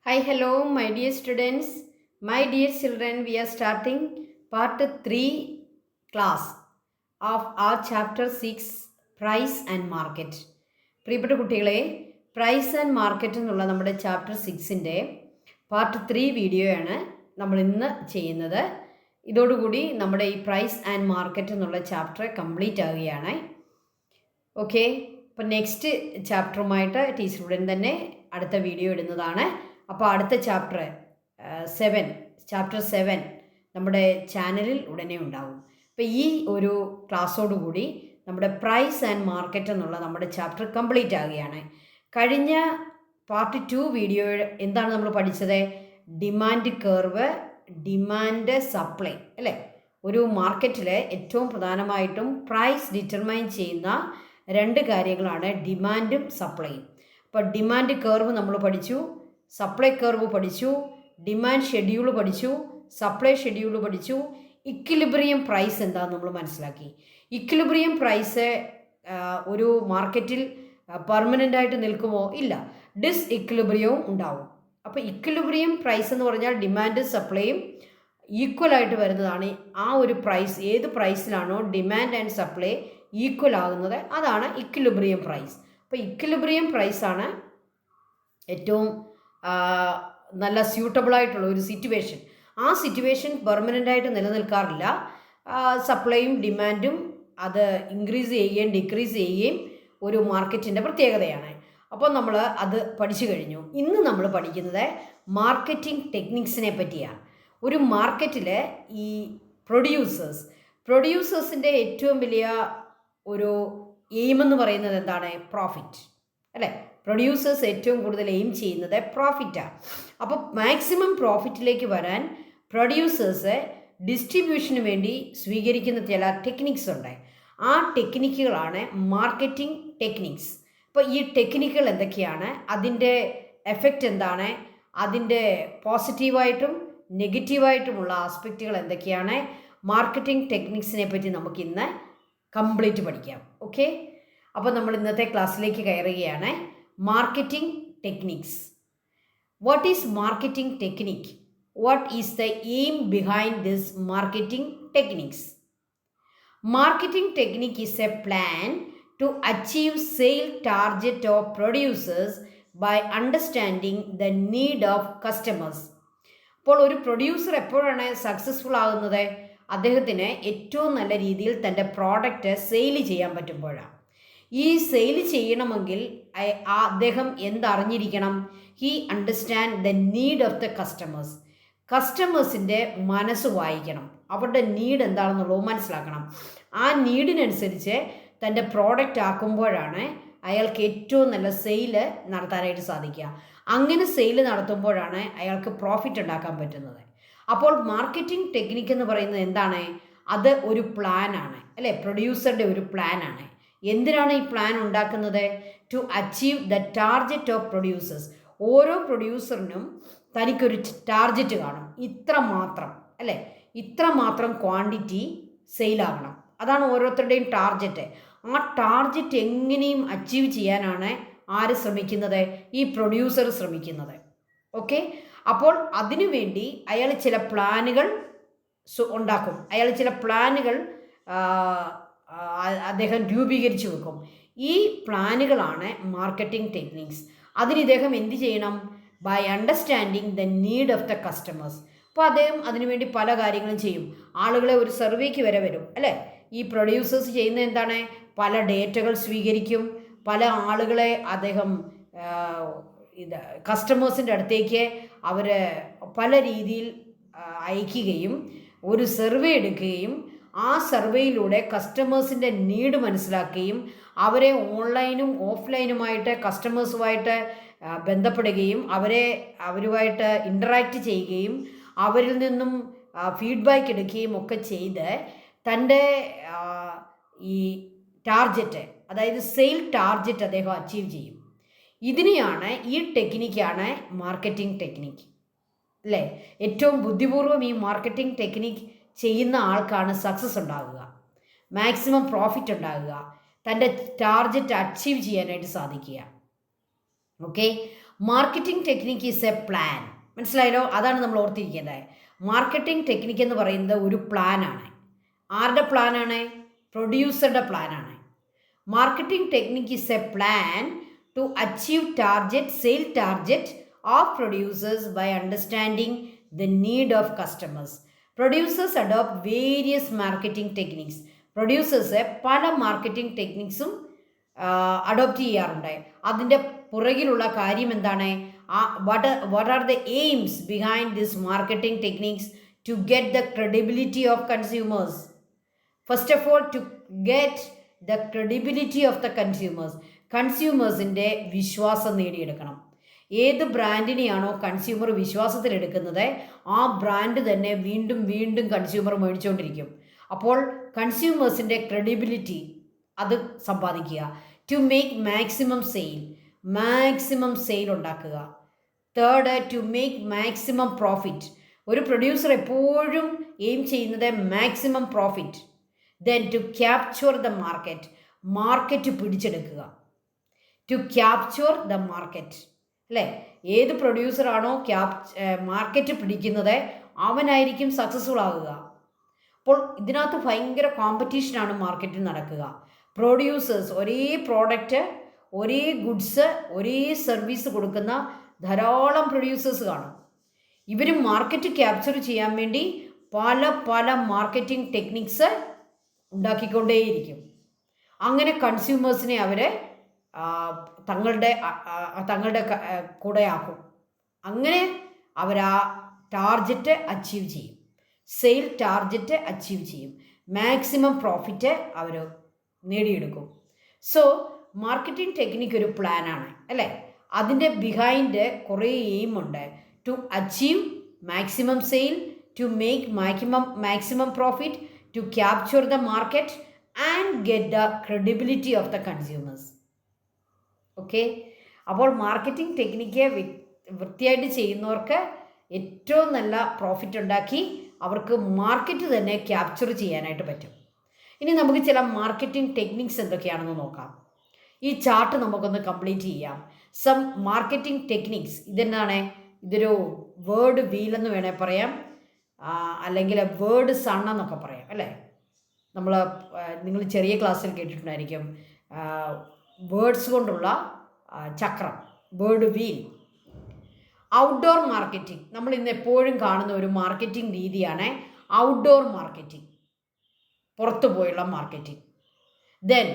Hi, hello, my dear students, my dear children. We are starting part 3 class of our chapter 6 Price and Market. പ്രിയപ്പെട്ട കുട്ടികളെ, price and market എന്നുള്ള നമ്മുടെ chapter 6ൻ്റെ part 3 വീഡിയോയാണ് നമ്മൾ ഇന്ന് ചെയ്യുന്നത്. ഇതോടുകൂടി നമ്മുടെ ഈ പ്രൈസ് ആൻഡ് മാർക്കറ്റ് എന്നുള്ള ചാപ്റ്റർ കംപ്ലീറ്റ് ആവുകയാണ്. ഓക്കെ, അപ്പോൾ നെക്സ്റ്റ് ചാപ്റ്ററുമായിട്ട് ടീച്ചറുടൻ തന്നെ അടുത്ത വീഡിയോ ഇടുന്നതാണ്. അപ്പോൾ അടുത്ത ചാപ്റ്റർ 7 നമ്മുടെ ചാനലിൽ ഉടനെ ഉണ്ടാവും. അപ്പോൾ ഈ ഒരു ക്ലാസ്സോടുകൂടി നമ്മുടെ പ്രൈസ് ആൻഡ് മാർക്കറ്റ് എന്നുള്ള നമ്മുടെ ചാപ്റ്റർ കംപ്ലീറ്റ് ആവുകയാണ്. കഴിഞ്ഞ പാർട്ട് 2 വീഡിയോ എന്താണ് നമ്മൾ പഠിച്ചത്? ഡിമാൻഡ് കർവ്, ഡിമാൻഡ് സപ്ലൈ അല്ലേ? ഒരു മാർക്കറ്റിൽ ഏറ്റവും പ്രധാനമായിട്ടും പ്രൈസ് ഡിറ്റർമൈൻ ചെയ്യുന്ന രണ്ട് കാര്യങ്ങളാണ് ഡിമാൻഡും സപ്ലൈയും. അപ്പോൾ ഡിമാൻഡ് കർവ് നമ്മൾ പഠിച്ചു, സപ്ലൈ കർവ് പഠിച്ചു, ഡിമാൻഡ് ഷെഡ്യൂൾ പഠിച്ചു, സപ്ലൈ ഷെഡ്യൂൾ പഠിച്ചു. ഇക്വിലിബ്രിയം പ്രൈസ് എന്താണെന്ന് നമ്മൾ മനസ്സിലാക്കി. ഇക്വിലിബ്രിയം പ്രൈസ് ഒരു മാർക്കറ്റിൽ പെർമനൻ്റ് ആയിട്ട് നിൽക്കുമോ? ഇല്ല, ഡിസ് ഇക്വിലിബ്രിയവും ഉണ്ടാവും. അപ്പോൾ ഇക്വിലിബ്രിയം പ്രൈസ് എന്ന് പറഞ്ഞാൽ ഡിമാൻഡും സപ്ലൈയും ഈക്വൽ ആയിട്ട് വരുന്നതാണ്. ആ ഒരു പ്രൈസ് ഏത് പ്രൈസിലാണോ ഡിമാൻഡ് ആൻഡ് സപ്ലൈ ഈക്വൽ ആകുന്നത് അതാണ് ഇക്വിലിബ്രിയം പ്രൈസ്. അപ്പോൾ ഇക്വിലിബ്രിയം പ്രൈസാണ് ഏറ്റവും നല്ല സ്യൂട്ടബിളായിട്ടുള്ള ഒരു സിറ്റുവേഷൻ. ആ സിറ്റുവേഷൻ പെർമനൻ്റ് ആയിട്ട് നിലനിൽക്കാറില്ല. സപ്ലൈയും ഡിമാൻഡും അത് ഇൻക്രീസ് ചെയ്യുകയും ഡിക്രീസ് ചെയ്യുകയും ഒരു മാർക്കറ്റിൻ്റെ പ്രത്യേകതയാണ്. അപ്പോൾ നമ്മൾ അത് പഠിച്ചു കഴിഞ്ഞു. ഇന്ന് നമ്മൾ പഠിക്കുന്നത് മാർക്കറ്റിംഗ് ടെക്നിക്സിനെ പറ്റിയാണ്. ഒരു മാർക്കറ്റിൽ ഈ പ്രൊഡ്യൂസേഴ്സിൻ്റെ ഏറ്റവും വലിയ ഒരു എയിം എന്ന് പറയുന്നത് എന്താണ്? പ്രോഫിറ്റ് അല്ലേ? പ്രൊഡ്യൂസേഴ്സ് ഏറ്റവും കൂടുതൽ എയിം ചെയ്യുന്നത് പ്രോഫിറ്റാണ്. അപ്പോൾ മാക്സിമം പ്രോഫിറ്റിലേക്ക് വരാൻ പ്രൊഡ്യൂസേഴ്സ് ഡിസ്ട്രിബ്യൂഷന് വേണ്ടി സ്വീകരിക്കുന്ന ചില ടെക്നിക്സ് ഉണ്ട്. ആ ടെക്നിക്കുകളാണ് മാർക്കറ്റിംഗ് ടെക്നിക്സ്. അപ്പോൾ ഈ ടെക്നിക്കുകൾ എന്തൊക്കെയാണ്, അതിൻ്റെ എഫക്റ്റ് എന്താണ്, അതിൻ്റെ പോസിറ്റീവായിട്ടും നെഗറ്റീവായിട്ടുമുള്ള ആസ്പെക്റ്റുകൾ എന്തൊക്കെയാണ്, മാർക്കറ്റിംഗ് ടെക്നിക്സിനെ പറ്റി നമുക്കിന്ന് കംപ്ലീറ്റ് പഠിക്കാം. ഓക്കെ, അപ്പോൾ നമ്മൾ ഇന്നത്തെ ക്ലാസ്സിലേക്ക് കയറുകയാണ്. Marketing techniques. What is marketing technique? What is the aim behind this marketing techniques? Marketing technique is a plan to achieve sale target of producers by understanding the need of customers. അപ്പോൾ ഒരു producer എപ്പോഴാണ് successful ആകുന്നത്? അദ്ദേഹത്തിന് ഏറ്റവും നല്ല രീതിയിൽ തൻ്റെ product sale ചെയ്യാൻ പറ്റുമ്പോഴാണ്. ഈ സെയിൽ ചെയ്യണമെങ്കിൽ അദ്ദേഹം എന്തറിഞ്ഞിരിക്കണം? He understand the need of the customers. കസ്റ്റമേഴ്സിൻ്റെ മനസ്സ് വായിക്കണം, അവരുടെ നീഡ് എന്താണെന്നുള്ളത് മനസ്സിലാക്കണം. ആ നീഡിനനുസരിച്ച് തൻ്റെ പ്രോഡക്റ്റ് ആക്കുമ്പോഴാണ് അയാൾക്ക് ഏറ്റവും നല്ല സെയില് നടത്താനായിട്ട് സാധിക്കുക. അങ്ങനെ സെയിൽ നടത്തുമ്പോഴാണ് അയാൾക്ക് പ്രോഫിറ്റ് ഉണ്ടാക്കാൻ പറ്റുന്നത്. അപ്പോൾ മാർക്കറ്റിംഗ് ടെക്നിക്ക് എന്ന് പറയുന്നത് എന്താണ്? അത് ഒരു പ്ലാനാണ് അല്ലേ? പ്രൊഡ്യൂസറുടെ ഒരു പ്ലാനാണ്. എന്തിനാണ് ഈ പ്ലാൻ ഉണ്ടാക്കുന്നത്? To achieve the target of producers. ഓരോ പ്രൊഡ്യൂസറിനും തനിക്കൊരു ടാർഗറ്റ് കാണും, ഇത്ര മാത്രം അല്ലേ, ഇത്ര മാത്രം ക്വാണ്ടിറ്റി സെയിലാകണം. അതാണ് ഓരോരുത്തരുടെയും ടാർഗറ്റ്. ആ ടാർഗറ്റ് എങ്ങനെയും അച്ചീവ് ചെയ്യാനാണ് ആര് ശ്രമിക്കുന്നത്? ഈ പ്രൊഡ്യൂസർ ശ്രമിക്കുന്നത്. ഓക്കെ, അപ്പോൾ അതിനുവേണ്ടി അയാൾ ചില പ്ലാനുകൾ ഉണ്ടാക്കും. അയാൾ ചില പ്ലാനുകൾ അദ്ദേഹം രൂപീകരിച്ചു വെക്കും. ഈ പ്ലാനുകളാണ് മാർക്കറ്റിംഗ് ടെക്നിക്സ്. അതിന് ഇദ്ദേഹം എന്ത് ചെയ്യണം? By understanding the need of the customers. അപ്പോൾ അദ്ദേഹം അതിനുവേണ്ടി പല കാര്യങ്ങളും ചെയ്യും. ആളുകളെ ഒരു സർവേക്ക് വരെ വരും അല്ലേ? ഈ പ്രൊഡ്യൂസേഴ്സ് ചെയ്യുന്നത് എന്താണ്? പല ഡേറ്റകൾ സ്വീകരിക്കും. പല ആളുകളെ അദ്ദേഹം കസ്റ്റമേഴ്സിൻ്റെ അടുത്തേക്ക് അവർ പല രീതിയിൽ അയക്കുകയും ഒരു സർവേ എടുക്കുകയും ആ സർവേയിലൂടെ കസ്റ്റമേഴ്സിൻ്റെ നീഡ് മനസ്സിലാക്കുകയും അവരെ ഓൺലൈനും ഓഫ്ലൈനുമായിട്ട് കസ്റ്റമേഴ്സുമായിട്ട് ബന്ധപ്പെടുകയും അവരുമായിട്ട് ഇൻറ്ററാക്റ്റ് ചെയ്യുകയും അവരിൽ നിന്നും ഫീഡ്ബാക്ക് എടുക്കുകയും ഒക്കെ ചെയ്ത് തൻ്റെ ഈ ടാർഗറ്റ്, അതായത് സെയിൽ ടാർഗറ്റ് അദ്ദേഹം അച്ചീവ് ചെയ്യും. ഇതിനെയാണ്, ഈ ടെക്നിക്കാണ് മാർക്കറ്റിംഗ് ടെക്നിക്ക് അല്ലേ? ഏറ്റവും ബുദ്ധിപൂർവ്വം ഈ മാർക്കറ്റിംഗ് ടെക്നിക്ക് ചെയ്യുന്ന ആൾക്കാണ് സക്സസ് ഉണ്ടാകുക, മാക്സിമം പ്രോഫിറ്റ് ഉണ്ടാകുക, തൻ്റെ ടാർഗറ്റ് അച്ചീവ് ചെയ്യാനായിട്ട് സാധിക്കുക. Okay, marketing technique is a plan. മനസ്സിലായല്ലോ? അതാണ് നമ്മൾ ഓർത്തിരിക്കേണ്ടത്. മാർക്കറ്റിംഗ് ടെക്നിക്ക് എന്ന് പറയുന്നത് ഒരു പ്ലാനാണ്. ആരുടെ പ്ലാനാണ്? പ്രൊഡ്യൂസറുടെ പ്ലാനാണ്. Marketing technique is a plan to achieve sale target of producers by understanding the need of customers. Producers adopt various marketing techniques. Producers പല മാർക്കറ്റിംഗ് ടെക്നിക്സും അഡോപ്റ്റ് ചെയ്യാറുണ്ട്. അതിൻ്റെ പുറകിലുള്ള കാര്യം എന്താണ്? what are the aims behind this marketing techniques to get the credibility of consumers? First of all, to get the credibility of the consumers. കൺസ്യൂമേഴ്സിൻ്റെ വിശ്വാസം നേടിയെടുക്കണം. ഏത് ബ്രാൻഡിനെയാണോ consumer വിശ്വാസത്തിലെടുക്കുന്നത് ആ ബ്രാൻഡ് തന്നെ വീണ്ടും വീണ്ടും കൺസ്യൂമർ മേടിച്ചുകൊണ്ടിരിക്കും. അപ്പോൾ കൺസ്യൂമേഴ്സിൻ്റെ ക്രെഡിബിലിറ്റി അത് സമ്പാദിക്കുക. ടു മേക്ക് മാക്സിമം സെയിൽ ഉണ്ടാക്കുക. Third, to make maximum profit. ഒരു പ്രൊഡ്യൂസർ എപ്പോഴും എയിം ചെയ്യുന്നത് maximum profit. Then to capture the market പിടിച്ചെടുക്കുക. ടു ക്യാപ്ചർ ദ മാർക്കറ്റ്, അല്ലേ? ഏത് പ്രൊഡ്യൂസറാണോ മാർക്കറ്റ് പിടിക്കുന്നത് അവനായിരിക്കും സക്സസ്ഫുൾ ആകുക. അപ്പോൾ ഇതിനകത്ത് ഭയങ്കര കോമ്പറ്റീഷനാണ് മാർക്കറ്റിൽ നടക്കുക. പ്രൊഡ്യൂസേഴ്സ് ഒരേ പ്രോഡക്റ്റ്, ഒരേ ഗുഡ്സ്, ഒരേ സർവീസ് കൊടുക്കുന്ന ധാരാളം പ്രൊഡ്യൂസേഴ്സ് കാണും. ഇവർ മാർക്കറ്റ് ക്യാപ്ചർ ചെയ്യാൻ വേണ്ടി പല മാർക്കറ്റിംഗ് ടെക്നിക്സ് ഉണ്ടാക്കിക്കൊണ്ടേയിരിക്കും. അങ്ങനെ കൺസ്യൂമേഴ്സിനെ അവർ തങ്ങളുടെ കൂടെയാക്കും. അങ്ങനെ അവർ ആ ടാർജറ്റ് അച്ചീവ് ചെയ്യും. സെയിൽ ടാർജറ്റ് അച്ചീവ് ചെയ്യും. മാക്സിമം പ്രോഫിറ്റ് അവർ നേടിയെടുക്കും. സോ മാർക്കറ്റിംഗ് ടെക്നിക്ക് ഒരു പ്ലാനാണ്, അല്ലേ? അതിൻ്റെ ബിഹൈൻഡ് കുറേ എയിമുണ്ട്. To achieve maximum sale, to make maximum profit, to capture the market and get the credibility of the consumers. Okay, അപ്പോൾ മാർക്കറ്റിംഗ് ടെക്നിക്ക് വൃത്തിയായിട്ട് ചെയ്യുന്നവർക്ക് ഏറ്റവും നല്ല പ്രോഫിറ്റ് ഉണ്ടാക്കി അവർക്ക് മാർക്കറ്റ് തന്നെ ക്യാപ്ചർ ചെയ്യാനായിട്ട് പറ്റും. ഇനി നമുക്ക് ചില മാർക്കറ്റിംഗ് ടെക്നിക്സ് എന്തൊക്കെയാണെന്ന് നോക്കാം. ഈ ചാർട്ട് നമുക്കൊന്ന് കംപ്ലീറ്റ് ചെയ്യാം. Some marketing techniques. ഇതെന്താണ്? ഇതൊരു വേർഡ് വീലെന്ന് വേണേൽ പറയാം, അല്ലെങ്കിൽ വേർഡ് സൺ എന്നൊക്കെ പറയാം, അല്ലേ? നിങ്ങൾ ചെറിയ ക്ലാസ്സിൽ കേട്ടിട്ടുണ്ടായിരിക്കും വേർഡ്സ് കൊണ്ടുള്ള ചക്രം, വേർഡ് വീൽ. Outdoor marketing. നമ്മൾ ഇന്ന് എപ്പോഴും കാണുന്ന ഒരു മാർക്കറ്റിംഗ് രീതിയാണ് ഔട്ട്ഡോർ മാർക്കറ്റിംഗ്, പുറത്തു പോയുള്ള മാർക്കറ്റിംഗ്. ദെൻ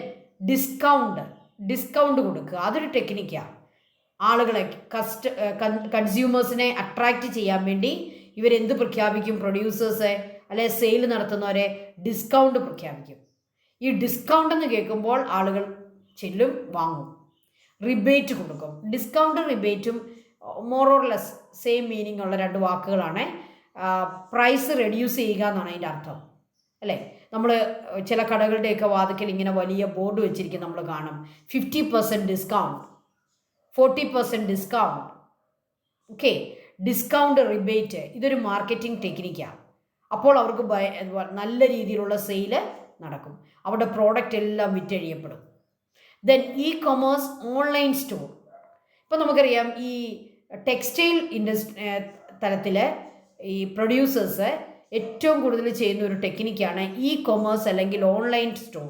ഡിസ്കൗണ്ട് കൊടുക്കുക. അതൊരു ടെക്നിക്കാണ്. ആളുകളെ കൺസ്യൂമേഴ്സിനെ അട്രാക്റ്റ് ചെയ്യാൻ വേണ്ടി ഇവരെന്ത് പ്രഖ്യാപിക്കും? പ്രൊഡ്യൂസേഴ്സ് അല്ലെ സെയിൽ നടത്തുന്നവരെ ഡിസ്കൗണ്ട് പ്രഖ്യാപിക്കും. ഈ ഡിസ്കൗണ്ട് എന്ന് കേൾക്കുമ്പോൾ ആളുകൾ ചെല്ലും, വാങ്ങും. റിബേറ്റ് കൊടുക്കും. ഡിസ്കൗണ്ട് റിബേറ്റും more or less same meaning ഉള്ള രണ്ട് വാക്കുകളാണ്. പ്രൈസ് റെഡ്യൂസ് ചെയ്യുക എന്നാണ് അതിൻ്റെ അർത്ഥം, അല്ലേ? നമ്മൾ ചില കടകളുടെയൊക്കെ വാതിക്കൽ ഇങ്ങനെ വലിയ ബോർഡ് വെച്ചിരിക്കും, നമ്മൾ കാണും 50% discount, 40% discount. Okay, discount rebate ഇതൊരു മാർക്കറ്റിംഗ് ടെക്നിക്കാണ്. അപ്പോൾ അവർക്ക് നല്ല രീതിയിലുള്ള സെയിൽ നടക്കും. അവരുടെ പ്രോഡക്റ്റ് എല്ലാം വിറ്റഴിയപ്പെടും. Then commerce online store. ഇപ്പോൾ നമുക്കറിയാം ഈ ടെക്സ്റ്റൈൽ തലത്തിൽ ഈ പ്രൊഡ്യൂസേഴ്സ് ഏറ്റവും കൂടുതൽ ചെയ്യുന്ന ഒരു ടെക്നിക്കാണ് കൊമേഴ്സ് അല്ലെങ്കിൽ ഓൺലൈൻ സ്റ്റോർ.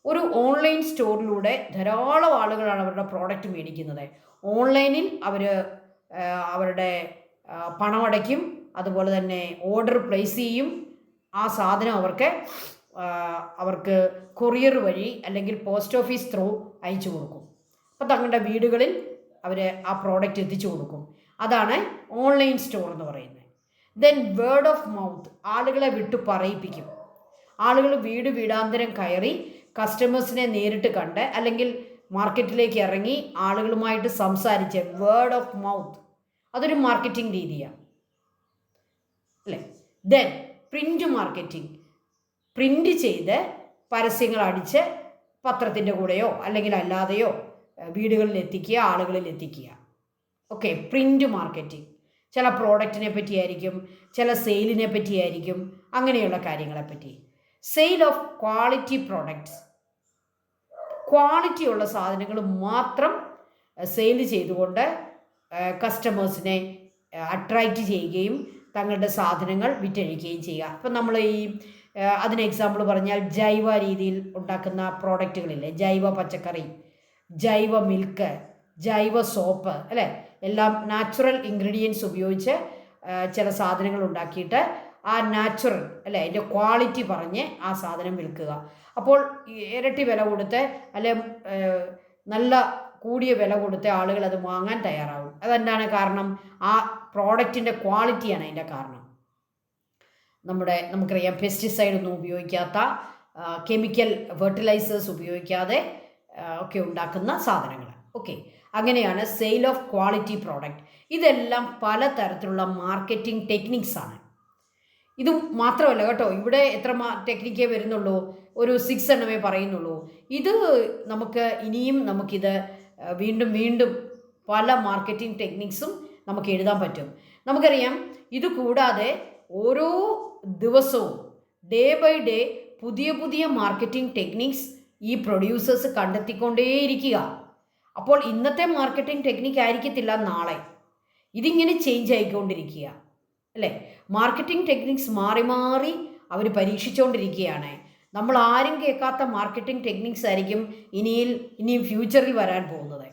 ഒരു ഓൺലൈൻ സ്റ്റോറിലൂടെ ധാരാളം ആളുകളാണ് അവരുടെ പ്രോഡക്റ്റ് മേടിക്കുന്നത്. ഓൺലൈനിൽ അവരുടെ പണമടയ്ക്കും, അതുപോലെ തന്നെ ഓർഡർ പ്ലേസ് ചെയ്യും. ആ സാധനം അവർക്ക് കൊറിയർ വഴി അല്ലെങ്കിൽ പോസ്റ്റ് ഓഫീസ് ത്രൂ അയച്ചു കൊടുക്കും. അപ്പോൾ തങ്ങളുടെ വീടുകളിൽ അവർ ആ പ്രോഡക്റ്റ് എത്തിച്ചു കൊടുക്കും. അതാണ് ഓൺലൈൻ സ്റ്റോർ എന്ന് പറയുന്നത്. Then word of mouth. ആളുകളെ വിട്ടു പറയിപ്പിക്കും. ആളുകൾ വീടാന്തരം കയറി കസ്റ്റമേഴ്സിനെ നേരിട്ട് കണ്ട് അല്ലെങ്കിൽ മാർക്കറ്റിലേക്ക് ഇറങ്ങി ആളുകളുമായിട്ട് സംസാരിച്ച് വേർഡ് ഓഫ് മൗത്ത്. അതൊരു മാർക്കറ്റിംഗ് രീതിയാണ്, അല്ലേ? Then print marketing. പ്രിൻ്റ് ചെയ്ത് പരസ്യങ്ങൾ അടിച്ച് പത്രത്തിൻ്റെ കൂടെയോ അല്ലെങ്കിൽ അല്ലാതെയോ വീടുകളിൽ എത്തിക്കുക, ആളുകളിൽ എത്തിക്കുക. Okay, print marketing. ചില പ്രോഡക്റ്റിനെ പറ്റിയായിരിക്കും, ചില സെയിലിനെ പറ്റിയായിരിക്കും, അങ്ങനെയുള്ള കാര്യങ്ങളെപ്പറ്റി. Sale of quality products. ക്വാളിറ്റിയുള്ള സാധനങ്ങൾ മാത്രം സെയിൽ ചെയ്തുകൊണ്ട് കസ്റ്റമേഴ്സിനെ അട്രാക്റ്റ് ചെയ്യുകയും തങ്ങളുടെ സാധനങ്ങൾ വിറ്റഴിക്കുകയും ചെയ്യുക. ഇപ്പം നമ്മൾ അതിന് എക്സാമ്പിൾ പറഞ്ഞാൽ ജൈവ രീതിയിൽ ഉണ്ടാക്കുന്ന പ്രോഡക്റ്റുകളില്ലേ, ജൈവ പച്ചക്കറി, ജൈവ മിൽക്ക്, ജൈവ സോപ്പ്, അല്ലേ, എല്ലാം നാച്ചുറൽ ഇൻഗ്രീഡിയൻസ് ഉപയോഗിച്ച് ചില സാധനങ്ങൾ ഉണ്ടാക്കിയിട്ട് ആ നാച്ചുറൽ, അല്ലേ, അതിൻ്റെ ക്വാളിറ്റി പറഞ്ഞ് ആ സാധനം വിൽക്കുക. അപ്പോൾ ഇരട്ടി വില കൊടുത്ത് അല്ലെ നല്ല കൂടിയ വില കൊടുത്ത് ആളുകൾ അത് വാങ്ങാൻ തയ്യാറാവും. അതെന്താണ് കാരണം? ആ പ്രോഡക്റ്റിൻ്റെ ക്വാളിറ്റിയാണ് അതിൻ്റെ കാരണം. നമുക്കറിയാം പെസ്റ്റിസൈഡ് ഒന്നും ഉപയോഗിക്കാത്ത, കെമിക്കൽ ഫെർട്ടിലൈസേഴ്സ് ഉപയോഗിക്കാതെ ഒക്കെ ഉണ്ടാക്കുന്ന സാധനങ്ങൾ. ഓക്കെ, അങ്ങനെയാണ് സെയിൽ ഓഫ് ക്വാളിറ്റി പ്രോഡക്റ്റ്. ഇതെല്ലാം പലതരത്തിലുള്ള മാർക്കറ്റിംഗ് ടെക്നിക്സ് ആണ്. ഇത് മാത്രമല്ല കേട്ടോ, ഇവിടെ എത്ര ടെക്നിക്കേ വരുന്നുള്ളൂ, ഒരു 6 എണ്ണമേ പറയുന്നുള്ളൂ. ഇത് നമുക്കിത് വീണ്ടും വീണ്ടും പല മാർക്കറ്റിംഗ് ടെക്നിക്സും നമുക്ക് എഴുതാൻ പറ്റും. നമുക്കറിയാം, ഇത് കൂടാതെ ഓരോ ദിവസവും ഡേ ബൈ ഡേ പുതിയ പുതിയ മാർക്കറ്റിംഗ് ടെക്നിക്സ് ഈ പ്രൊഡ്യൂസേഴ്സ് കണ്ടെത്തിക്കൊണ്ടേയിരിക്കുക. അപ്പോൾ ഇന്നത്തെ മാർക്കറ്റിംഗ് ടെക്നിക്ക് ആയിരിക്കത്തില്ല നാളെ, ഇതിങ്ങനെ ചേഞ്ച് ആയിക്കൊണ്ടിരിക്കുക, അല്ലേ? മാർക്കറ്റിംഗ് ടെക്നിക്സ് മാറി മാറി അവർ പരീക്ഷിച്ചുകൊണ്ടിരിക്കുകയാണ്. നമ്മൾ ആരും കേൾക്കാത്ത മാർക്കറ്റിംഗ് ടെക്നിക്സ് ആയിരിക്കും ഇനിയും ഫ്യൂച്ചറിൽ വരാൻ പോകുന്നത്.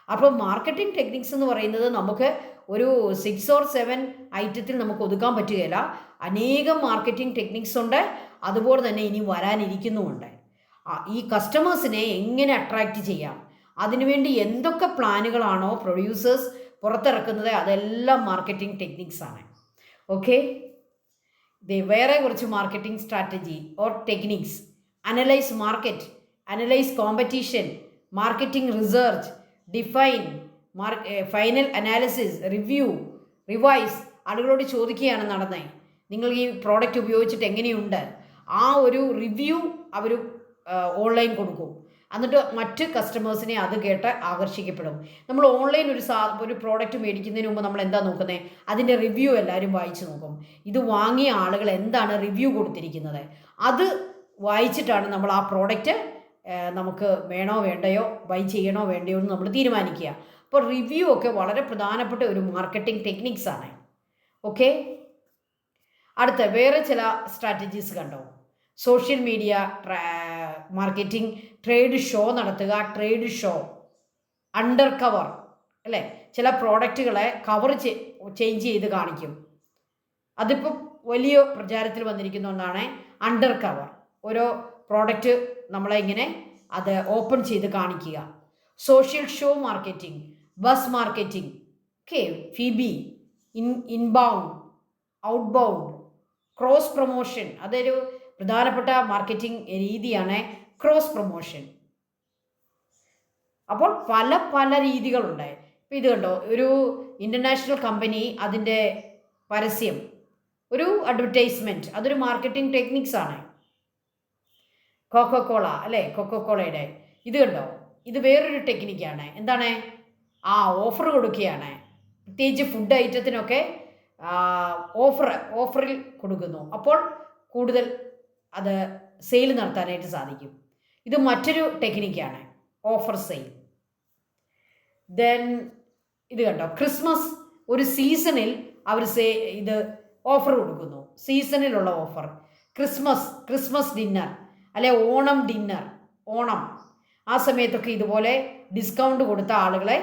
അപ്പോൾ മാർക്കറ്റിംഗ് ടെക്നിക്സ് എന്ന് പറയുന്നത് നമുക്ക് ഒരു 6 or 7 ഐറ്റത്തിൽ നമുക്ക് ഒതുക്കാൻ പറ്റുകയില്ല. അനേകം മാർക്കറ്റിംഗ് ടെക്നിക്സ് ഉണ്ട്, അതുപോലെ തന്നെ ഇനി വരാനിരിക്കുന്നുമുണ്ട്. ഈ കസ്റ്റമേഴ്സിനെ എങ്ങനെ അട്രാക്റ്റ് ചെയ്യാം, അതിനുവേണ്ടി എന്തൊക്കെ പ്ലാനുകളാണോ പ്രൊഡ്യൂസേഴ്സ് പുറത്തിറക്കുന്നത്, അതെല്ലാം മാർക്കറ്റിംഗ് ടെക്നിക്സ് ആണ്. ഓക്കെ, വേറെ കുറച്ച് marketing strategy or techniques: analyse market, analyse competition, marketing research, define, final analysis, review, revise. ആളുകളോട് ചോദിക്കുകയാണ് നടന്നത്, നിങ്ങൾ ഈ പ്രോഡക്റ്റ് ഉപയോഗിച്ചിട്ട് എങ്ങനെയുണ്ട്? ആ ഒരു റിവ്യൂ അവർ ഓൺലൈൻ കൊടുക്കും. എന്നിട്ട് മറ്റ് കസ്റ്റമേഴ്സിനെ അത് കേട്ട് ആകർഷിക്കപ്പെടും. നമ്മൾ ഓൺലൈൻ ഒരു പ്രോഡക്റ്റ് മേടിക്കുന്നതിന് മുമ്പ് നമ്മൾ എന്താ നോക്കുന്നത്? അതിൻ്റെ റിവ്യൂ എല്ലാവരും വായിച്ച് നോക്കും. ഇത് വാങ്ങിയ ആളുകൾ എന്താണ് റിവ്യൂ കൊടുത്തിരിക്കുന്നത്, അത് വായിച്ചിട്ടാണ് നമ്മൾ ആ പ്രോഡക്റ്റ് നമുക്ക് വേണോ വേണ്ടയോ, ബൈ ചെയ്യണോ വേണ്ടയോ എന്ന് നമ്മൾ തീരുമാനിക്കുക. അപ്പോൾ റിവ്യൂ ഒക്കെ വളരെ പ്രധാനപ്പെട്ട ഒരു മാർക്കറ്റിംഗ് ടെക്നിക്സ് ആണ്. ഓക്കെ, അടുത്ത വേറെ ചില സ്ട്രാറ്റജീസ് കണ്ടോ? Social media marketing, trade show നടത്തുക. ട്രേഡ് ഷോ, അണ്ടർ കവർ, അല്ലേ, ചില പ്രോഡക്റ്റുകളെ കവർ ചേഞ്ച് ചെയ്ത് കാണിക്കും. അതിപ്പോൾ വലിയ പ്രചാരത്തിൽ വന്നിരിക്കുന്ന ഒന്നാണ് അണ്ടർ കവർ. ഓരോ പ്രോഡക്റ്റ് നമ്മളെ ഇങ്ങനെ അത് ഓപ്പൺ ചെയ്ത് കാണിക്കുക. Social show marketing, bus marketing, okay, Phoebe, inbound, outbound, cross promotion. അതൊരു പ്രധാനപ്പെട്ട മാർക്കറ്റിംഗ് രീതിയാണ്, ക്രോസ് പ്രൊമോഷൻ. അപ്പോൾ പല പല രീതികളുണ്ട്. ഇപ്പോൾ ഇത് കണ്ടോ, ഒരു ഇൻ്റർനാഷണൽ കമ്പനി അതിൻ്റെ പരസ്യം, ഒരു അഡ്വർടൈസ്മെൻറ്റ്, അതൊരു മാർക്കറ്റിംഗ് ടെക്നിക്സ് ആണ്. കൊക്കോക്കോള, അല്ലേ, കൊക്കോക്കോളയുടെ ഇത് കണ്ടോ, ഇത് വേറൊരു ടെക്നിക്കാണ്. എന്താണ്? ഓഫർ കൊടുക്കുകയാണ്. പ്രത്യേകിച്ച് ഫുഡ് ഐറ്റത്തിനൊക്കെ ഓഫറിൽ കൊടുക്കുന്നു. അപ്പോൾ കൂടുതൽ അത് സെയിൽ നടത്താനായിട്ട് സാധിക്കും. ഇത് മറ്റൊരു ടെക്നിക്കാണ്, ഓഫർ സെയിൽ. ദെൻ ഇത് കണ്ടോ, ക്രിസ്മസ്, ഒരു സീസണിൽ അവർ ഇത് ഓഫർ കൊടുക്കുന്നു, സീസണിലുള്ള ഓഫർ. ക്രിസ്മസ് ഡിന്നർ, അല്ലെ ഓണം ഡിന്നർ, ഓണം ആ സമയത്തൊക്കെ ഇതുപോലെ ഡിസ്കൗണ്ട് കൊടുത്ത ആളുകളെ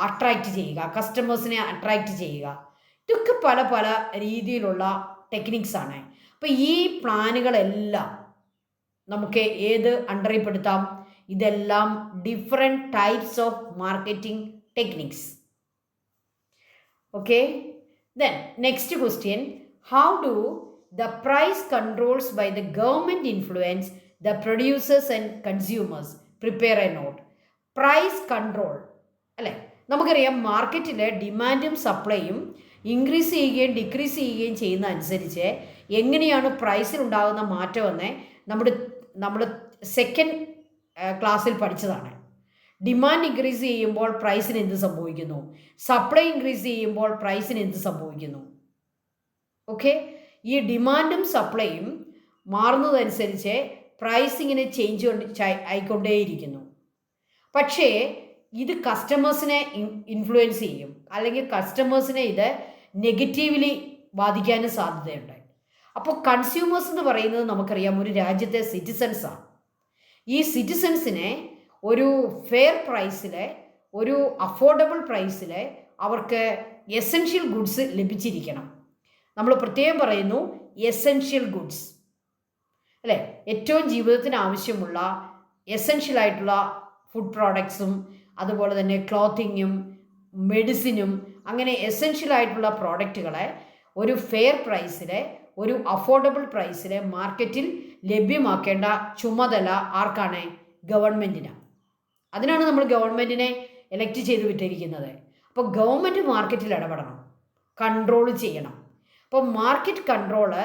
അട്രാക്റ്റ് ചെയ്യുക, കസ്റ്റമേഴ്സിനെ അട്രാക്റ്റ് ചെയ്യുക. ഇതൊക്കെ പല പല രീതിയിലുള്ള ടെക്നിക്സ് ആണ്. അപ്പോൾ ഈ പ്ലാനുകളെല്ലാം നമുക്ക് ഏത് അണ്ടറിൽപ്പെടുത്താം? ഇതെല്ലാം different types of marketing techniques. Okay, then next question: how do the price controls by the government influence the producers and consumers? Prepare a note. Price control, അല്ലേ, നമുക്കറിയാം മാർക്കറ്റിൽ ഡിമാൻഡും സപ്ലൈയും ഇൻക്രീസ് ചെയ്യുകയും ഡിക്രീസ് ചെയ്യുകയും ചെയ്യുന്ന അനുസരിച്ച് എങ്ങനെയാണ് പ്രൈസിലുണ്ടാകുന്ന മാറ്റമെന്ന് നമ്മൾ സെക്കൻഡ് ക്ലാസ്സിൽ പഠിച്ചതാണ്. ഡിമാൻഡ് ഇൻക്രീസ് ചെയ്യുമ്പോൾ പ്രൈസിന് എന്ത് സംഭവിക്കുന്നു, സപ്ലൈ ഇൻക്രീസ് ചെയ്യുമ്പോൾ പ്രൈസിന് എന്ത് സംഭവിക്കുന്നു. ഓക്കെ, ഈ ഡിമാൻഡും സപ്ലൈയും മാറുന്നതനുസരിച്ച് പ്രൈസ് ഇങ്ങനെ ചേഞ്ച് ആയിക്കൊണ്ടേയിരിക്കുന്നു. പക്ഷേ ഇത് കസ്റ്റമേഴ്സിനെ ഇൻഫ്ലുവൻസ് ചെയ്യും. അല്ലെങ്കിൽ കസ്റ്റമേഴ്സിനെ ഇത് നെഗറ്റീവ്ലി ബാധിക്കാനും സാധ്യതയുണ്ട്. അപ്പോൾ കൺസ്യൂമേഴ്സ് എന്ന് പറയുന്നത് നമുക്കറിയാം ഒരു രാജ്യത്തെ സിറ്റിസൺസാണ്. ഈ സിറ്റിസൺസിനെ ഒരു ഫെയർ പ്രൈസിൽ, ഒരു അഫോർഡബിൾ പ്രൈസിൽ അവർക്ക് എസെൻഷ്യൽ ഗുഡ്സ് ലഭിച്ചിരിക്കണം. നമ്മൾ പ്രത്യേകം പറയുന്നു എസെൻഷ്യൽ ഗുഡ്സ് അല്ലേ, ഏറ്റവും ജീവിതത്തിന് ആവശ്യമുള്ള എസെൻഷ്യൽ ആയിട്ടുള്ള ഫുഡ് പ്രോഡക്ട്സും അതുപോലെ തന്നെ ക്ലോത്തിങ്ങും മെഡിസിനും അങ്ങനെ എസെൻഷ്യൽ ആയിട്ടുള്ള പ്രോഡക്റ്റുകളെ ഒരു ഫെയർ പ്രൈസിൽ, ഒരു അഫോർഡബിൾ പ്രൈസിൽ മാർക്കറ്റിൽ ലഭ്യമാക്കേണ്ട ചുമതല ആർക്കാണ്? ഗവൺമെൻറ്റിനാണ്. അതിനാണ് നമ്മൾ ഗവൺമെൻറ്റിനെ എലക്ട് ചെയ്ത് വിട്ടിരിക്കുന്നത്. അപ്പോൾ ഗവൺമെൻറ് മാർക്കറ്റിൽ ഇടപെടണം, കൺട്രോൾ ചെയ്യണം. അപ്പോൾ മാർക്കറ്റ് കൺട്രോള്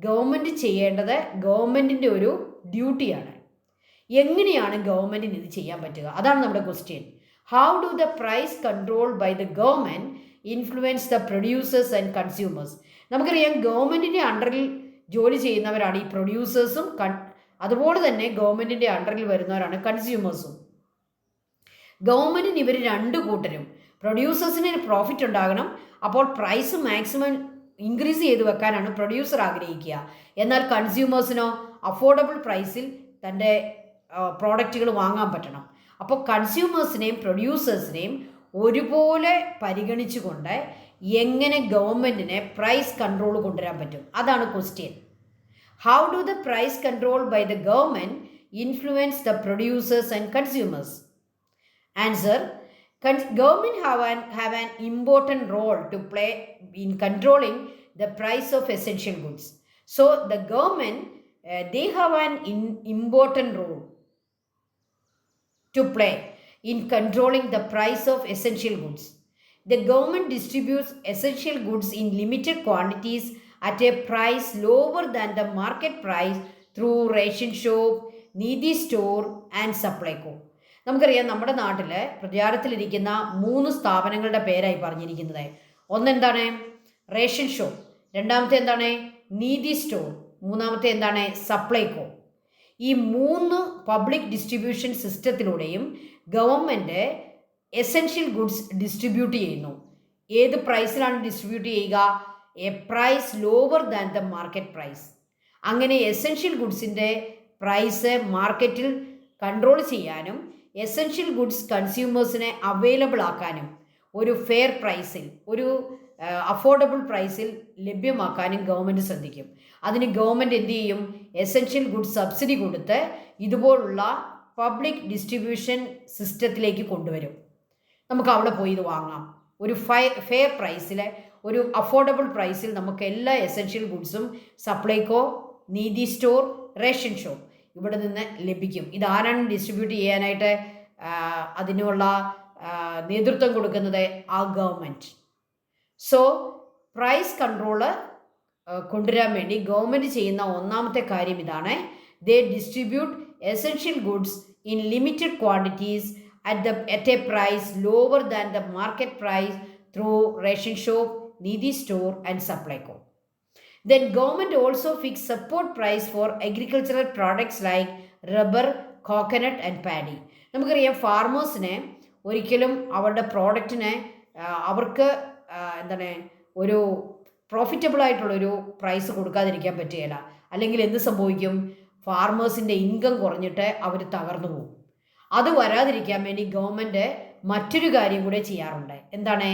ഗവൺമെൻറ് ചെയ്യേണ്ടത് ഗവൺമെൻറ്റിൻ്റെ ഒരു ഡ്യൂട്ടിയാണ്. എങ്ങനെയാണ് ഗവൺമെൻറ്റിന് ഇത് ചെയ്യാൻ പറ്റുക? അതാണ് നമ്മുടെ question. How do the price control by the government influence the producers and consumers? നമുക്കറിയാം ഗവൺമെൻറ്റിൻ്റെ അണ്ടറിൽ ജോലി ചെയ്യുന്നവരാണ് ഈ പ്രൊഡ്യൂസേഴ്സും, അതുപോലെ തന്നെ ഗവൺമെൻറ്റിൻ്റെ അണ്ടറിൽ വരുന്നവരാണ് കൺസ്യൂമേഴ്സും. ഗവൺമെൻറ്റിന് ഇവർ രണ്ട് കൂട്ടരും, പ്രൊഡ്യൂസേഴ്സിന് പ്രോഫിറ്റ് ഉണ്ടാകണം, അപ്പോൾ പ്രൈസ് മാക്സിമം ഇൻക്രീസ് ചെയ്ത് വെക്കാനാണ് പ്രൊഡ്യൂസർ ആഗ്രഹിക്കുക. എന്നാൽ കൺസ്യൂമേഴ്സിനോ അഫോർഡബിൾ പ്രൈസിൽ തൻ്റെ പ്രോഡക്റ്റുകൾ വാങ്ങാൻ പറ്റണം. അപ്പോൾ കൺസ്യൂമേഴ്സിനെയും പ്രൊഡ്യൂസേഴ്സിനെയും ഒരുപോലെ പരിഗണിച്ചുകൊണ്ട് എങ്ങനെ ഗവൺമെൻറ്റിനെ പ്രൈസ് കൺട്രോൾ കൊണ്ടുവരാൻ പറ്റും? അതാണ് question. How do the price control by the government influence the producers and consumers? Answer: government have an important role to play in controlling the price of essential goods. So the government they have an important role to play in controlling the price of essential goods. The government distributes essential goods in limited quantities at a price lower than the market price through ration shop, needy store and Supplyco. നമുക്കറിയാം നമ്മുടെ നാട്ടിൽ പ്രചാരത്തിലിരിക്കുന്ന 3 സ്ഥാപനങ്ങളുടെ പേരായി പറഞ്ഞിരിക്കുന്നത്. ഒന്നെന്താണ്? Ration shop. രണ്ടാമത്തെ എന്താണ്? Neethi store. മൂന്നാമത്തെ എന്താണ്? സപ്ലൈകോ. ഈ 3 പബ്ലിക് ഡിസ്ട്രിബ്യൂഷൻ സിസ്റ്റത്തിലൂടെയും ഗവൺമെൻറ് എസെൻഷ്യൽ ഗുഡ്സ് ഡിസ്ട്രിബ്യൂട്ട് ചെയ്യുന്നു. ഏത് പ്രൈസിലാണ് ഡിസ്ട്രിബ്യൂട്ട് ചെയ്യുക? A price lower than the market price. അങ്ങനെ എസെൻഷ്യൽ ഗുഡ്സിൻ്റെ പ്രൈസ് മാർക്കറ്റിൽ കൺട്രോൾ ചെയ്യാനും എസെൻഷ്യൽ ഗുഡ്സ് കൺസ്യൂമേഴ്സിനെ അവൈലബിൾ ആക്കാനും ഒരു ഫെയർ പ്രൈസിൽ, ഒരു അഫോർഡബിൾ പ്രൈസിൽ ലഭ്യമാക്കാനും ഗവൺമെൻറ് ശ്രദ്ധിക്കും. അതിന് ഗവൺമെൻറ് എന്ത് ചെയ്യും? എസെൻഷ്യൽ ഗുഡ്സ് സബ്സിഡി കൊടുത്ത് ഇതുപോലുള്ള പബ്ലിക് ഡിസ്ട്രിബ്യൂഷൻ സിസ്റ്റത്തിലേക്ക് കൊണ്ടുവരും. നമുക്ക് അവിടെ പോയി ഇത് വാങ്ങാം. ഒരു ഫെയർ പ്രൈസിൽ, ഒരു അഫോർഡബിൾ പ്രൈസിൽ നമുക്ക് എല്ലാ എസെൻഷ്യൽ ഗുഡ്സും സപ്ലൈകോ, നീതി സ്റ്റോർ, റേഷൻ ഷോപ്പ് ഇവിടെ നിന്ന് ലഭിക്കും. ഇതാരാണ് ഡിസ്ട്രിബ്യൂട്ട് ചെയ്യാനായിട്ട് അതിനുള്ള നേതൃത്വം കൊടുക്കുന്നത്? ആ ഗവൺമെൻറ്. സോ പ്രൈസ് കൺട്രോള് കൊണ്ടുവരാൻ വേണ്ടി ഗവൺമെൻറ് ചെയ്യുന്ന ഒന്നാമത്തെ കാര്യം ഇതാണ്. They distribute essential goods in limited quantities at a price lower than the market price through ration shop, needy store and Supplyco. Then government also fix support price for agricultural products like rubber, coconut and paddy. നമുക്കറിയാം ഫാർമേഴ്സിനെ ഒരിക്കലും അവരുടെ പ്രോഡക്റ്റിനെ അവർക്ക് എന്താണ് ഒരു profitable ആയിട്ടുള്ളൊരു price കൊടുക്കാതിരിക്കാൻ പറ്റുകയില്ല. അല്ലെങ്കിൽ എന്ത് സംഭവിക്കും? ഫാർമേഴ്സിൻ്റെ ഇൻകം കുറഞ്ഞിട്ട് അവർ തകർന്നു പോകും. അത് വരാതിരിക്കാൻ വേണ്ടി ഗവൺമെൻറ് മറ്റൊരു കാര്യം കൂടെ ചെയ്യാറുണ്ട്. എന്താണ്?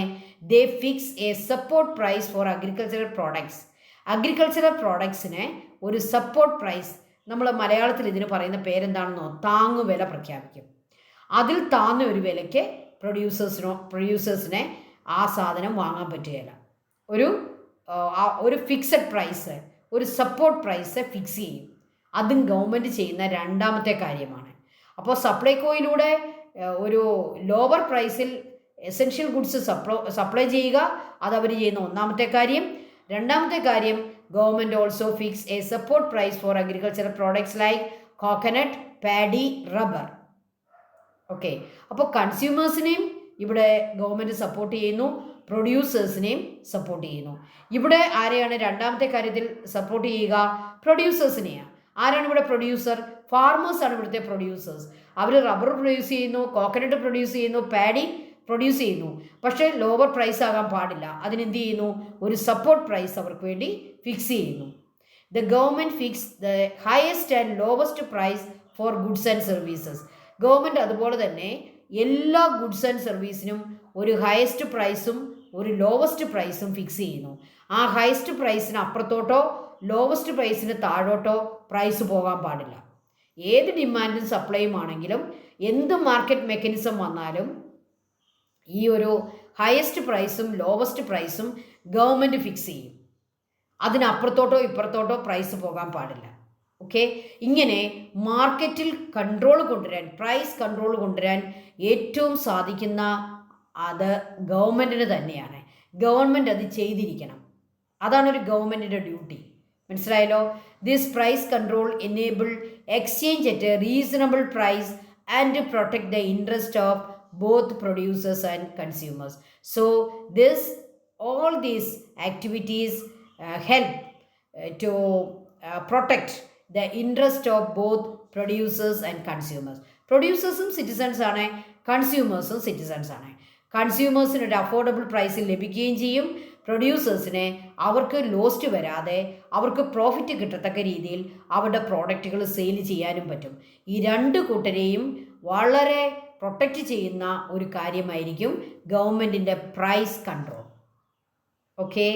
They fix a support price for agricultural products. Agricultural പ്രോഡക്ട്സിന് ഒരു സപ്പോർട്ട് പ്രൈസ്, നമ്മൾ മലയാളത്തിൽ ഇതിന് പറയുന്ന പേരെന്താണെന്നോ, താങ്ങുവില പ്രഖ്യാപിക്കും. അതിൽ താന്ന ഒരു വിലയ്ക്ക് പ്രൊഡ്യൂസേഴ്സിനെ ആ സാധനം വാങ്ങാൻ പറ്റുകയില്ല. ഒരു ഫിക്സഡ് പ്രൈസ്, ഒരു സപ്പോർട്ട് പ്രൈസ് ഫിക്സ് ചെയ്യും. അതും ഗവൺമെൻറ് ചെയ്യുന്ന രണ്ടാമത്തെ കാര്യമാണ്. അപ്പോൾ സപ്ലൈകോയിലൂടെ ഒരു ലോവർ പ്രൈസിൽ എസെൻഷ്യൽ ഗുഡ്സ് സപ്ലൈ ചെയ്യുക, അതവർ ചെയ്യുന്ന ഒന്നാമത്തെ കാര്യം. രണ്ടാമത്തെ കാര്യം, government also fix a support price for agricultural products like coconut, paddy, rubber. Okay, അപ്പോൾ കൺസ്യൂമേഴ്സിനെയും ഇവിടെ ഗവൺമെൻറ് സപ്പോർട്ട് ചെയ്യുന്നു, പ്രൊഡ്യൂസേഴ്സിനെയും സപ്പോർട്ട് ചെയ്യുന്നു. ഇവിടെ ആരെയാണ് രണ്ടാമത്തെ കാര്യത്തിൽ സപ്പോർട്ട് ചെയ്യുക? പ്രൊഡ്യൂസേഴ്സിനെയാണ്. ആരാണ് ഇവിടെ പ്രൊഡ്യൂസർ? ഫാർമേഴ്സാണ് ഇവിടുത്തെ പ്രൊഡ്യൂസേഴ്സ്. അവർ റബ്ബർ പ്രൊഡ്യൂസ് ചെയ്യുന്നു, കോക്കനട്ട് പ്രൊഡ്യൂസ് ചെയ്യുന്നു, പാഡി പ്രൊഡ്യൂസ് ചെയ്യുന്നു. പക്ഷേ ലോവർ പ്രൈസ് ആകാൻ പാടില്ല. അതിനെന്ത് ചെയ്യുന്നു? ഒരു സപ്പോർട്ട് പ്രൈസ് അവർക്ക് വേണ്ടി ഫിക്സ് ചെയ്യുന്നു. The government fix the highest and lowest price for goods and services. Government അതുപോലെ തന്നെ എല്ലാ ഗുഡ്സ് ആൻഡ് സർവീസിനും ഒരു ഹയസ്റ്റ് പ്രൈസും ഒരു ലോവസ്റ്റ് പ്രൈസും ഫിക്സ് ചെയ്യുന്നു. ആ ഹയസ്റ്റ് പ്രൈസിന് അപ്പുറത്തോട്ടോ ലോവസ്റ്റ് പ്രൈസിന് താഴോട്ടോ പ്രൈസ് പോകാൻ പാടില്ല. ഏത് ഡിമാൻഡും സപ്ലൈയും ആണെങ്കിലും എന്ത് മാർക്കറ്റ് മെക്കാനിസം വന്നാലും ഈ ഒരു ഹയസ്റ്റ് പ്രൈസും ലോവസ്റ്റ് പ്രൈസും ഗവൺമെൻറ് ഫിക്സ് ചെയ്യും. അതിനപ്പുറത്തോട്ടോ ഇപ്പുറത്തോട്ടോ പ്രൈസ് പോകാൻ പാടില്ല. ഓക്കെ, ഇങ്ങനെ മാർക്കറ്റിൽ കൺട്രോൾ കൊണ്ടുവരാൻ, പ്രൈസ് കൺട്രോൾ കൊണ്ടുവരാൻ ഏറ്റവും സാധിക്കുന്ന അത് ഗവൺമെൻറ്റിന് തന്നെയാണ്. ഗവൺമെൻറ് അത് ചെയ്തിരിക്കണം. അതാണ് ഒരു ഗവൺമെൻറ്റിൻ്റെ ഡ്യൂട്ടി. മനസ്സിലായല്ലോ? This price control enable exchange at a reasonable price and protect the interest of both producers and consumers. So all these activities help to protect the interest of both producers and consumers. പ്രൊഡ്യൂസേഴ്സും citizens ആണ്, കൺസ്യൂമേഴ്സും citizens ആണ്. കൺസ്യൂമേഴ്സിന് ഒരു affordable പ്രൈസിൽ ലഭിക്കുകയും ചെയ്യും. പ്രൊഡ്യൂസേഴ്സിനെ അവർക്ക് lost വരാതെ അവർക്ക് പ്രോഫിറ്റ് കിട്ടത്തക്ക രീതിയിൽ അവരുടെ പ്രോഡക്റ്റുകൾ സെയിൽ ചെയ്യാനും പറ്റും. ഈ രണ്ട് കൂട്ടരെയും വളരെ പ്രൊട്ടക്റ്റ് ചെയ്യുന്ന ഒരു കാര്യമായിരിക്കും ഗവൺമെൻറ്റിൻ്റെ പ്രൈസ് കൺട്രോൾ. ഓക്കെ,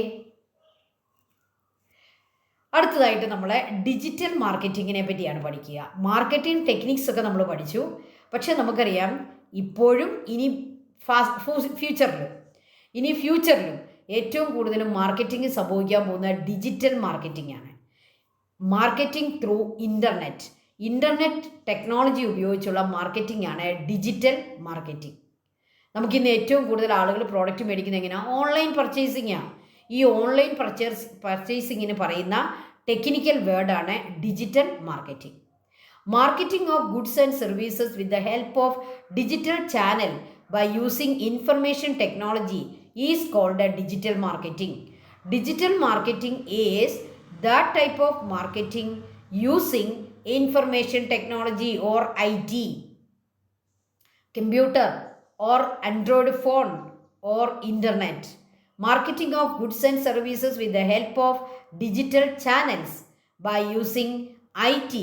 അടുത്തതായിട്ട് നമ്മൾ ഡിജിറ്റൽ മാർക്കറ്റിങ്ങിനെ പറ്റിയാണ് പഠിക്കുക. മാർക്കറ്റിംഗ് ടെക്നിക്സ് ഒക്കെ നമ്മൾ പഠിച്ചു. പക്ഷേ നമുക്കറിയാം ഇപ്പോഴും ഫ്യൂച്ചറിലും ഏറ്റവും കൂടുതലും മാർക്കറ്റിംഗ് സംഭവിക്കാൻ പോകുന്ന ഡിജിറ്റൽ മാർക്കറ്റിംഗ് ആണ്. മാർക്കറ്റിംഗ് ത്രൂ ഇൻ്റർനെറ്റ് ടെക്നോളജി ഉപയോഗിച്ചുള്ള മാർക്കറ്റിംഗ് ആണ് ഡിജിറ്റൽ മാർക്കറ്റിംഗ്. നമുക്കിന്ന് ഏറ്റവും കൂടുതൽ ആളുകൾ പ്രോഡക്റ്റ് മേടിക്കുന്നത് എങ്ങനെയാണ്? ഓൺലൈൻ പർച്ചേസിങ്ങാണ്. ഈ ഓൺലൈൻ പർച്ചേസിങ്ങിന് പറയുന്ന ടെക്നിക്കൽ വേർഡാണ് digital marketing. Marketing of goods and services with the help of digital channel by using information technology is called a digital marketing. Digital marketing is that type of marketing using information technology or IT, computer or Android phone or internet. Marketing of goods and services with the help of digital channels by using IT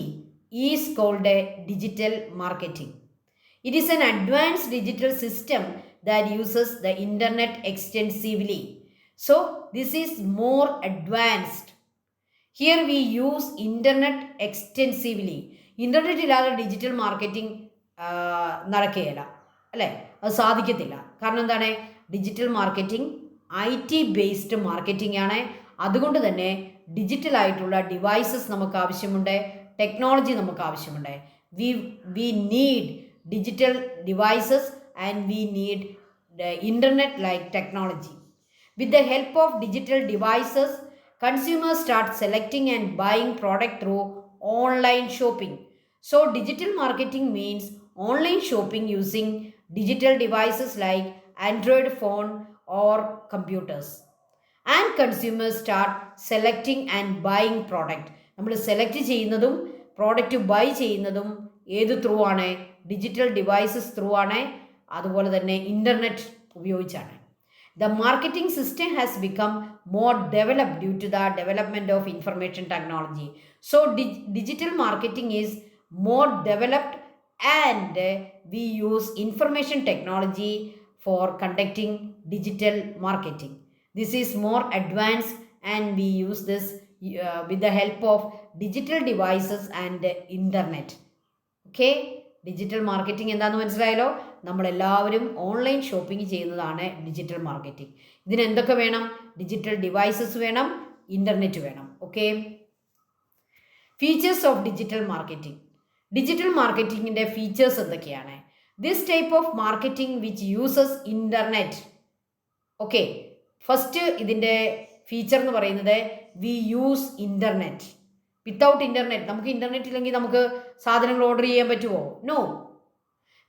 is called a digital marketing. It is an advanced digital system that uses the internet extensively. So this is more advanced. Here we use internet extensively. Internet ഇല്ലാതെ digital marketing നടക്കുകയില്ല, അല്ലേ? അത് സാധിക്കത്തില്ല. കാരണം എന്താണ്? Digital marketing IT based marketing ആണ്. അതുകൊണ്ട് തന്നെ ഡിജിറ്റലായിട്ടുള്ള ഡിവൈസസ് നമുക്ക് ആവശ്യമുണ്ട്, ടെക്നോളജി നമുക്ക് ആവശ്യമുണ്ട്. We need digital devices and we need internet like technology. With the help of digital devices consumers start selecting and buying product through online shopping. So digital marketing means online shopping using digital devices like Android phone or computers. And consumers start selecting and buying product. നമ്മൾ select ചെയ്യുന്നതും product buy ചെയ്യുന്നതും ഏത് through ആണ്? Digital devices through ആണ്. അതുപോലെ തന്നെ internet ഉപയോഗിച്ചാണ്. The marketing system has become more developed due to the development of information technology. So digital marketing is more developed and we use information technology for conducting digital marketing. This is more advanced and we use this with the help of digital devices and internet. Okay? Digital marketing എന്താണെന്ന് മനസ്സിലായല്ലോ? നമ്മളെല്ലാവരും online shopping ചെയ്യുന്നതാണ് digital marketing. ഇതിന് എന്തൊക്കെ വേണം? Digital devices വേണം, internet വേണം. Okay, features of digital marketing. Digital മാർക്കറ്റിംഗിൻ്റെ ഫീച്ചേഴ്സ് എന്തൊക്കെയാണ്? This type of marketing which uses internet. Okay, first ഇതിൻ്റെ ഫീച്ചർ എന്ന് പറയുന്നത് we use internet. Without internet, നമുക്ക് ഇൻ്റർനെറ്റ് ഇല്ലെങ്കിൽ നമുക്ക് സാധനങ്ങൾ ഓർഡർ ചെയ്യാൻ പറ്റുമോ? No.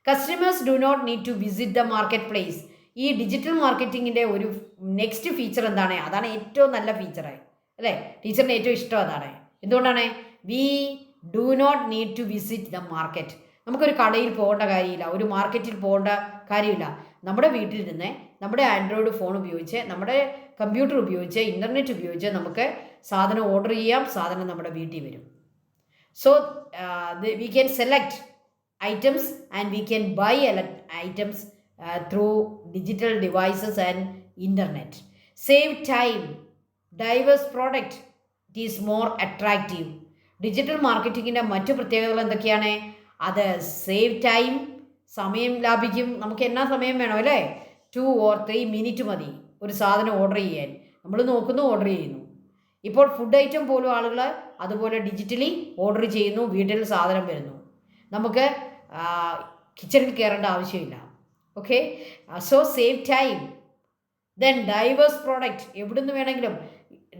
Customers do not need to visit the market place. ഈ ഡിജിറ്റൽ മാർക്കറ്റിങ്ങിൻ്റെ ഒരു നെക്സ്റ്റ് ഫീച്ചർ എന്താണ്? അതാണ് ഏറ്റവും നല്ല ഫീച്ചറായി, അല്ലേ? ടീച്ചറിന് ഏറ്റവും ഇഷ്ടം അതാണ്. എന്തുകൊണ്ടാണ്? We do not need to visit the market. നമുക്കൊരു കടയിൽ പോകേണ്ട കാര്യമില്ല, ഒരു മാർക്കറ്റിൽ പോകേണ്ട കാര്യമില്ല. നമ്മുടെ വീട്ടിലിരുന്ന് നമ്മുടെ ആൻഡ്രോയിഡ് ഫോൺ ഉപയോഗിച്ച് നമ്മുടെ കമ്പ്യൂട്ടർ ഉപയോഗിച്ച് ഇൻ്റർനെറ്റ് ഉപയോഗിച്ച് നമുക്ക് സാധനം ഓർഡർ ചെയ്യാം, സാധനം നമ്മുടെ വീട്ടിൽ വരും. So we can select items and we can buy items through digital devices and internet. Save time, diverse product, it is more attractive. Digital മാർക്കറ്റിങ്ങിൻ്റെ മറ്റു പ്രത്യേകതകൾ എന്തൊക്കെയാണ്? അത് സേവ് ടൈം, സമയം ലാഭിക്കും. നമുക്ക് എന്നാ സമയം വേണം അല്ലേ? 2 or 3 മിനിറ്റ് മതി ഒരു സാധനം ഓർഡർ ചെയ്യാൻ. നമ്മൾ നോക്കുന്നു, ഓർഡർ ചെയ്യുന്നു. ഇപ്പോൾ ഫുഡ് ഐറ്റം പോലും ആളുകൾ അതുപോലെ ഡിജിറ്റലി ഓർഡർ ചെയ്യുന്നു, വീട്ടിൽ സാധനം വരുന്നു. നമുക്ക് കിച്ചണിൽ കയറേണ്ട ആവശ്യമില്ല. Okay, so save time. Then diverse product, എവിടുന്ന് വേണമെങ്കിലും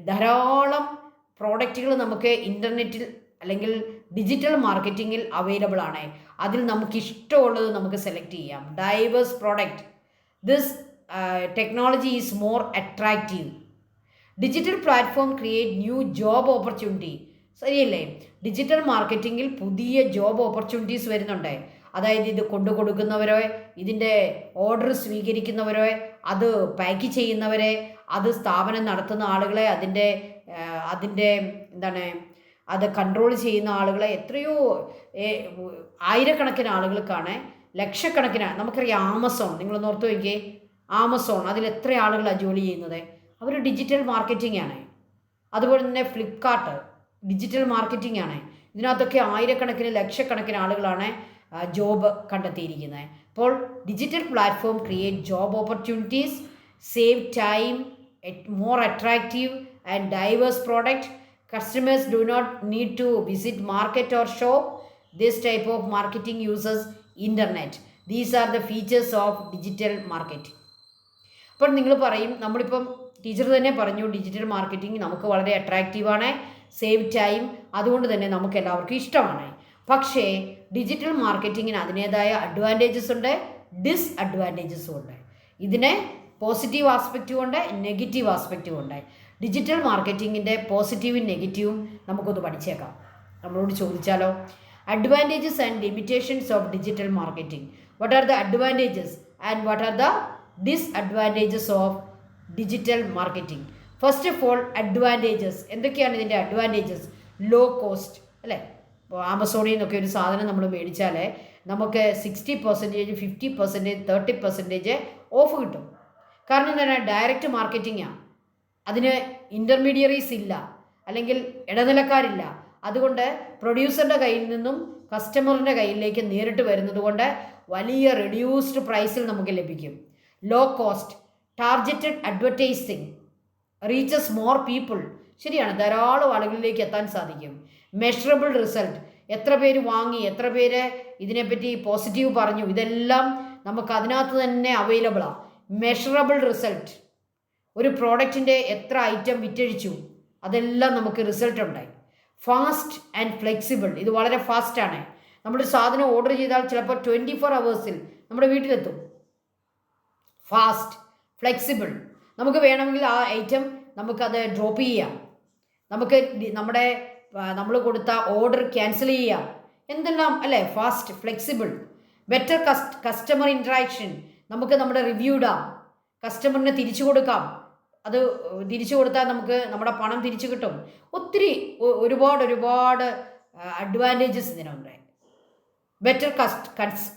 ധാരാളം പ്രോഡക്റ്റുകൾ നമുക്ക് ഇൻ്റർനെറ്റിൽ അല്ലെങ്കിൽ ഡിജിറ്റൽ മാർക്കറ്റിങ്ങിൽ അവൈലബിൾ ആണ്. അതിൽ നമുക്ക് ഇഷ്ടമുള്ളത് നമുക്ക് സെലക്ട് ചെയ്യാം. Diverse product, this technology is more attractive. Digital platform create new job opportunity. ശരിയല്ലേ? ഡിജിറ്റൽ മാർക്കറ്റിങ്ങിൽ പുതിയ ജോബ് ഓപ്പർച്യൂണിറ്റീസ് വരുന്നുണ്ട്. അതായത് ഇത് കൊണ്ടു കൊടുക്കുന്നവരോ, ഇതിൻ്റെ ഓർഡർ സ്വീകരിക്കുന്നവരോ, അത് പാക്ക് ചെയ്യുന്നവരെ, അത് സ്ഥാപനം നടത്തുന്ന ആളുകളെ, അതിൻ്റെ എന്താണ് അത് കൺട്രോൾ ചെയ്യുന്ന ആളുകളെ, എത്രയോ ആയിരക്കണക്കിന് ആളുകൾക്കാണ്, ലക്ഷക്കണക്കിന്. നമുക്കറിയാം ആമസോൺ, നിങ്ങളൊന്ന് ഓർത്ത് നോക്കിയേ, ആമസോൺ, അതിൽ എത്ര ആളുകളാണ് ജോലി ചെയ്യുന്നത്? അവർ ഡിജിറ്റൽ മാർക്കറ്റിംഗ് ആണ്. അതുപോലെ തന്നെ ഫ്ലിപ്കാർട്ട് ഡിജിറ്റൽ മാർക്കറ്റിംഗ് ആണ്. ഇതിനകത്തൊക്കെ ആയിരക്കണക്കിന് ലക്ഷക്കണക്കിന് ആളുകളാണ് ജോബ് കണ്ടെത്തിയിരിക്കുന്നത്. അപ്പോൾ digital platform create job opportunities, save time, more attractive and diverse product. Customers do not need to visit market or shop. This type of marketing uses internet. These are the features of digital marketing. അപ്പോൾ നിങ്ങൾ പറയും, നമ്മളിപ്പം teacher തന്നെ പറഞ്ഞു digital marketing നമുക്ക് വളരെ അട്രാക്റ്റീവാണ്, save time, അതുകൊണ്ട് തന്നെ നമുക്ക് എല്ലാവർക്കും ഇഷ്ടമാണ്. പക്ഷേ ഡിജിറ്റൽ മാർക്കറ്റിങ്ങിന് അതിൻ്റേതായ അഡ്വാൻറ്റേജസ് ഉണ്ട്, ഡിസ്അഡ്വാൻറ്റേജസും ഉണ്ട്. ഇതിന് പോസിറ്റീവ് ആസ്പെക്റ്റും ഉണ്ട്, നെഗറ്റീവ് ആസ്പെക്റ്റും ഉണ്ട്. ഡിജിറ്റൽ മാർക്കറ്റിങ്ങിൻ്റെ പോസിറ്റീവും നെഗറ്റീവും നമുക്കൊന്ന് പഠിച്ചേക്കാം. നമ്മളോട് ചോദിച്ചാലോ, advantages and limitations of digital marketing. What are the advantages and what are the disadvantages of digital marketing? First of all advantages. എന്തൊക്കെയാണ് ഇതിൻ്റെ അഡ്വാൻറ്റേജസ്? ലോ കോസ്റ്റ് അല്ലേ? ഇപ്പോൾ ആമസോണിൽ നിന്നൊക്കെ ഒരു സാധനം നമ്മൾ മേടിച്ചാൽ നമുക്ക് 60%, 50%, 30% ഓഫ് കിട്ടും. കാരണം എന്താണ്? ഡയറക്റ്റ് മാർക്കറ്റിംഗാണ്. അതിന് ഇൻ്റർമീഡിയറീസ് ഇല്ല, അല്ലെങ്കിൽ ഇടനിലക്കാരില്ല. അതുകൊണ്ട് പ്രൊഡ്യൂസറുടെ കയ്യിൽ നിന്നും കസ്റ്റമറിൻ്റെ കയ്യിലേക്ക് നേരിട്ട് വരുന്നത് കൊണ്ട് വലിയ റെഡ്യൂസ്ഡ് പ്രൈസിൽ നമുക്ക് ലഭിക്കും. Low cost, targeted advertising, reaches more people. ശരിയാണ്, ധാരാളം ആളുകളിലേക്ക് എത്താൻ സാധിക്കും. മെഷറബിൾ റിസൾട്ട്, എത്ര പേര് വാങ്ങി, എത്ര പേര് ഇതിനെപ്പറ്റി പോസിറ്റീവ് പറഞ്ഞു, ഇതെല്ലാം നമുക്ക് അതിനകത്ത് തന്നെ അവൈലബിളാണ്. മെഷറബിൾ റിസൾട്ട്, ഒരു പ്രോഡക്റ്റിൻ്റെ എത്ര ഐറ്റം വിറ്റഴിച്ചു, അതെല്ലാം നമുക്ക് റിസൾട്ട് ഉണ്ടായി. ഫാസ്റ്റ് ആൻഡ് ഫ്ലെക്സിബിൾ, ഇത് വളരെ ഫാസ്റ്റാണ്. നമ്മളൊരു സാധനം ഓർഡർ ചെയ്താൽ ചിലപ്പോൾ 24 hours നമ്മുടെ വീട്ടിലെത്തും. ഫാസ്റ്റ്, ഫ്ലെക്സിബിൾ, നമുക്ക് വേണമെങ്കിൽ ആ ഐറ്റം നമുക്കത് ഡ്രോപ്പ് ചെയ്യാം, നമുക്ക് നമ്മൾ കൊടുത്ത ഓർഡർ ക്യാൻസൽ ചെയ്യാം, എന്തെല്ലാം അല്ലേ? Fast, flexible. Better customer interaction, നമുക്ക് നമ്മുടെ റിവ്യൂ ഇടാം, കസ്റ്റമറിന് തിരിച്ചു കൊടുക്കാം, അത് തിരിച്ചു കൊടുത്താൽ നമുക്ക് നമ്മുടെ പണം തിരിച്ചു കിട്ടും. ഒത്തിരി ഒരുപാട് അഡ്വാൻറ്റേജസ് ഇതിനുണ്ട്. Better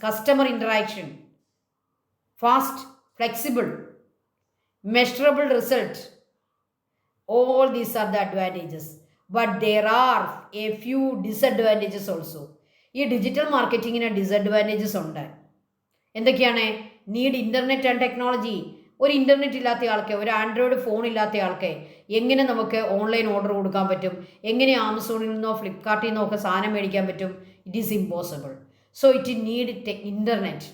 customer interaction, fast, flexible, measurable result, all these are the advantages, but there are a few disadvantages also. ഈ ഡിജിറ്റൽ മാർക്കറ്റിങ്ങിന് ഡിസഡ്വാൻറ്റേജസ് ഉണ്ട്. എന്തൊക്കെയാണ്? Need internet and technology. ഒരു ഇൻ്റർനെറ്റ് ഇല്ലാത്ത ആൾക്ക്, ഒരു ആൻഡ്രോയിഡ് ഫോൺ ഇല്ലാത്ത ആൾക്ക് എങ്ങനെ നമുക്ക് ഓൺലൈൻ ഓർഡർ കൊടുക്കാൻ പറ്റും? എങ്ങനെ ആമസോണിൽ നിന്നോ ഫ്ലിപ്കാർട്ടിൽ നിന്നോ ഒക്കെ സാധനം മേടിക്കാൻ പറ്റും? It is impossible. So it need internet.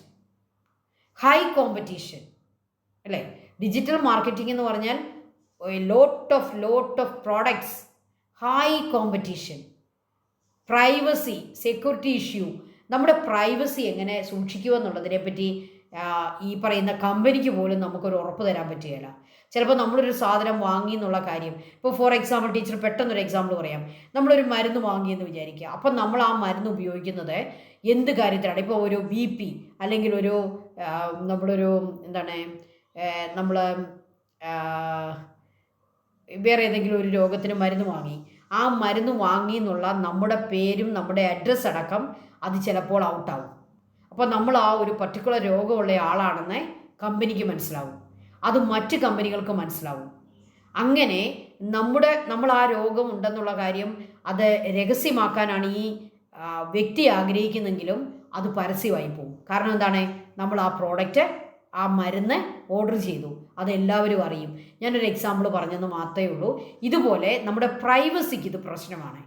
High competition അല്ലേ? ഡിജിറ്റൽ മാർക്കറ്റിംഗ് എന്ന് പറഞ്ഞാൽ lot of products, high competition, privacy, security issue. നമ്മുടെ പ്രൈവസി എങ്ങനെ സൂക്ഷിക്കുക എന്നുള്ളതിനെ പറ്റി ഈ പറയുന്ന കമ്പനിക്ക് പോലും നമുക്കൊരു ഉറപ്പ് തരാൻ പറ്റുകയില്ല. ചിലപ്പോൾ നമ്മളൊരു സാധനം വാങ്ങി എന്നുള്ള കാര്യം, ഇപ്പോൾ ഫോർ എക്സാമ്പിൾ ടീച്ചർ പെട്ടെന്നൊരു എക്സാമ്പിൾ പറയാം. നമ്മളൊരു മരുന്ന് വാങ്ങിയെന്ന് വിചാരിക്കുക. അപ്പം നമ്മൾ ആ മരുന്ന് ഉപയോഗിക്കുന്നത് എന്ത് കാര്യത്തിലാണ്? ഇപ്പോൾ ഒരു BP അല്ലെങ്കിൽ ഒരു നമ്മളൊരു എന്താണ് നമ്മൾ വേറെ ഏതെങ്കിലും ഒരു രോഗത്തിന് മരുന്ന് വാങ്ങി, ആ മരുന്ന് വാങ്ങി എന്നുള്ള നമ്മുടെ പേരും നമ്മുടെ അഡ്രസ്സ് അടക്കം അത് ചിലപ്പോൾ ഔട്ടാവും. അപ്പോൾ നമ്മൾ ആ ഒരു പർട്ടിക്കുലർ രോഗമുള്ള ആളാണെന്ന് കമ്പനിക്ക് മനസ്സിലാവും, അത് മറ്റ് കമ്പനികൾക്ക് മനസ്സിലാവും. അങ്ങനെ നമ്മൾ ആ രോഗം ഉണ്ടെന്നുള്ള കാര്യം അത് രഹസ്യമാക്കാനാണ് ഈ വ്യക്തി ആഗ്രഹിക്കുന്നെങ്കിലും അത് പരസ്യമായി പോകും. കാരണം എന്താണ്, നമ്മൾ ആ പ്രോഡക്റ്റ്, ആ മരുന്ന് ഓർഡർ ചെയ്തു, അതെല്ലാവരും അറിയും. ഞാനൊരു എക്സാമ്പിൾ പറഞ്ഞെന്ന് മാത്രമേ ഉള്ളൂ. ഇതുപോലെ നമ്മുടെ പ്രൈവസിക്ക് ഇത് പ്രശ്നമാണ്.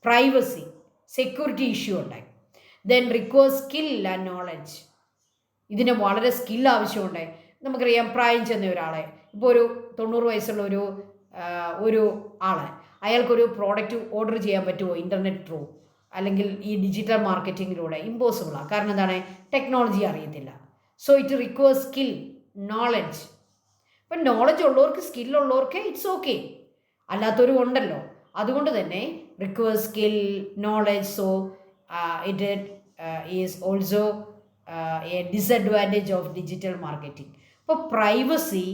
പ്രൈവസി, സെക്യൂരിറ്റി ഇഷ്യൂ ഉണ്ടായി. Then require skill and knowledge. ഇതിന് വളരെ സ്കിൽ ആവശ്യമുണ്ട്. നമുക്കറിയാം, പ്രായം ചെന്ന ഒരാളെ, ഇപ്പോൾ ഒരു 90 വയസ്സുള്ള ഒരു ആളെ, അയാൾക്കൊരു പ്രോഡക്റ്റ് ഓർഡർ ചെയ്യാൻ പറ്റുമോ ഇൻ്റർനെറ്റ് ത്രൂ അല്ലെങ്കിൽ ഈ ഡിജിറ്റൽ മാർക്കറ്റിങ്ങിലൂടെ? ഇമ്പോസിബിളാണ്. കാരണം എന്താണ്, ടെക്നോളജി അറിയത്തില്ല. So it require skill, knowledge. അപ്പം നോളജ് ഉള്ളവർക്ക്, സ്കില്ലുള്ളവർക്ക് ഇറ്റ്സ് ഓക്കെ, അല്ലാത്തവരും ഉണ്ടല്ലോ. അതുകൊണ്ട് തന്നെ require skill, knowledge. So it is also A disadvantage of digital marketing. അപ്പോൾ പ്രൈവസി,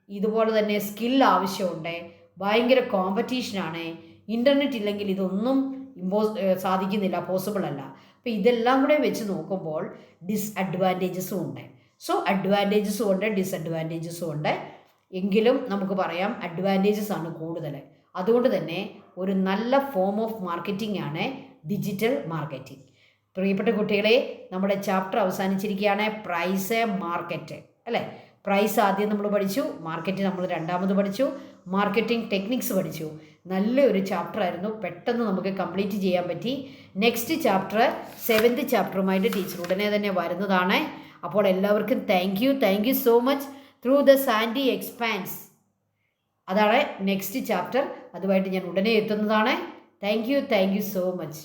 ഇതുപോലെ തന്നെ സ്കിൽ ആവശ്യമുണ്ട്. ഭയങ്കര കോമ്പറ്റീഷനാണ്. ഇൻ്റർനെറ്റ് ഇല്ലെങ്കിൽ ഇതൊന്നും സാധിക്കുന്നില്ല, പോസിബിൾ അല്ല. അപ്പോൾ ഇതെല്ലാം കൂടെ വെച്ച് നോക്കുമ്പോൾ ഡിസ്അഡ്വാൻറ്റേജസും ഉണ്ട്. സോ അഡ്വാൻറ്റേജസും ഉണ്ട്, ഡിസഡ്വാൻറ്റേജസും ഉണ്ട്. എങ്കിലും നമുക്ക് പറയാം അഡ്വാൻറ്റേജസ് ആണ് കൂടുതൽ. അതുകൊണ്ട് തന്നെ ഒരു നല്ല ഫോം ഓഫ് മാർക്കറ്റിംഗ് ആണ് ഡിജിറ്റൽ മാർക്കറ്റിംഗ്. പ്രിയപ്പെട്ട കുട്ടികളെ, നമ്മുടെ ചാപ്റ്റർ അവസാനിച്ചിരിക്കുകയാണ്. പ്രൈസ്, മാർക്കറ്റ്, അല്ലേ? പ്രൈസ് ആദ്യം നമ്മൾ പഠിച്ചു, മാർക്കറ്റ് നമ്മൾ രണ്ടാമത് പഠിച്ചു, മാർക്കറ്റിംഗ് ടെക്നിക്സ് പഠിച്ചു. നല്ലൊരു ചാപ്റ്റർ ആയിരുന്നു, പെട്ടെന്ന് നമുക്ക് കംപ്ലീറ്റ് ചെയ്യാൻ പറ്റി. നെക്സ്റ്റ് ചാപ്റ്റർ 7th ചാപ്റ്ററുമായിട്ട് ടീച്ചർ ഉടനെ തന്നെ വരുന്നതാണ്. അപ്പോൾ എല്ലാവർക്കും thank you so much. Through the Sandy expanse, അതാണ് നെക്സ്റ്റ് ചാപ്റ്റർ. അതുമായിട്ട് ഞാൻ ഉടനെ എത്തുന്നതാണ്. Thank you so much.